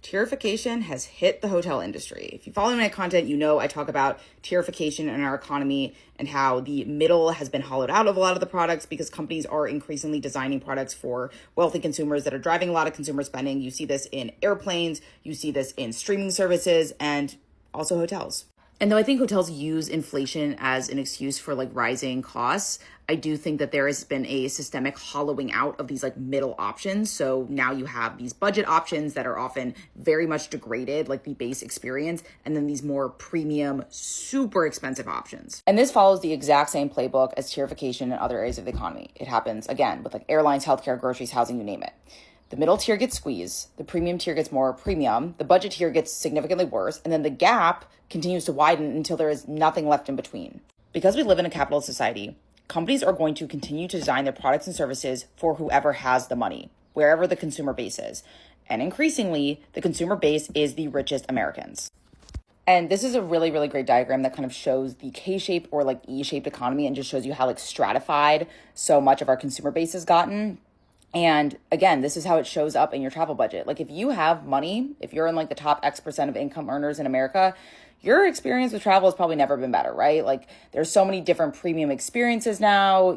Tierification has hit the hotel industry. If you follow my content, you know I talk about tierification in our economy and how the middle has been hollowed out of a lot of the products because companies are increasingly designing products for wealthy consumers that are driving a lot of consumer spending. You see this in airplanes, you see this in streaming services, and also hotels. And though I think hotels use inflation as an excuse for rising costs, I do think that there has been a systemic hollowing out of these middle options. So now you have these budget options that are often very much degraded, like the base experience, and then these more premium, super expensive options. And this follows the exact same playbook as tierification in other areas of the economy. It happens again with airlines, healthcare, groceries, housing, you name it. The middle tier gets squeezed, the premium tier gets more premium, the budget tier gets significantly worse, and then the gap continues to widen until there is nothing left in between. Because we live in a capitalist society, companies are going to continue to design their products and services for whoever has the money, wherever the consumer base is. And increasingly, the consumer base is the richest Americans. And this is a really, really great diagram that kind of shows the K-shaped or E-shaped economy and just shows you how stratified so much of our consumer base has gotten. And again, this is how it shows up in your travel budget. If you have money, if you're in the top X% of income earners in America, your experience with travel has probably never been better, right? There's so many different premium experiences now,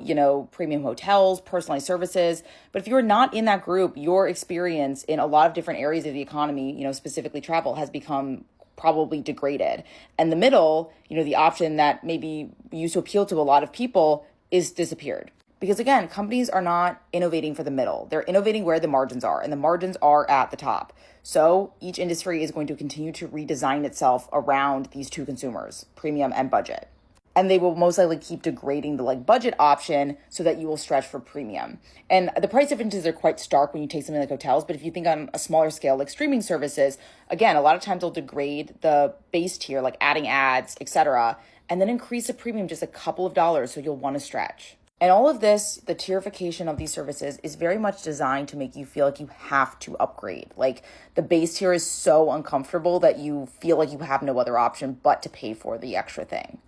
premium hotels, personalized services. But if you're not in that group, your experience in a lot of different areas of the economy, specifically travel, has become probably degraded. And the middle, the option that maybe used to appeal to a lot of people is disappeared. Because again, companies are not innovating for the middle. They're innovating where the margins are, and the margins are at the top. So each industry is going to continue to redesign itself around these two consumers, premium and budget. And they will most likely keep degrading the budget option so that you will stretch for premium. And the price differences are quite stark when you take something like hotels. But if you think on a smaller scale, like streaming services, again, a lot of times they'll degrade the base tier, adding ads, etc., and then increase the premium just a couple of dollars so you'll want to stretch. And all of this, the tierification of these services, is very much designed to make you feel like you have to upgrade. The base tier is so uncomfortable that you feel like you have no other option but to pay for the extra thing.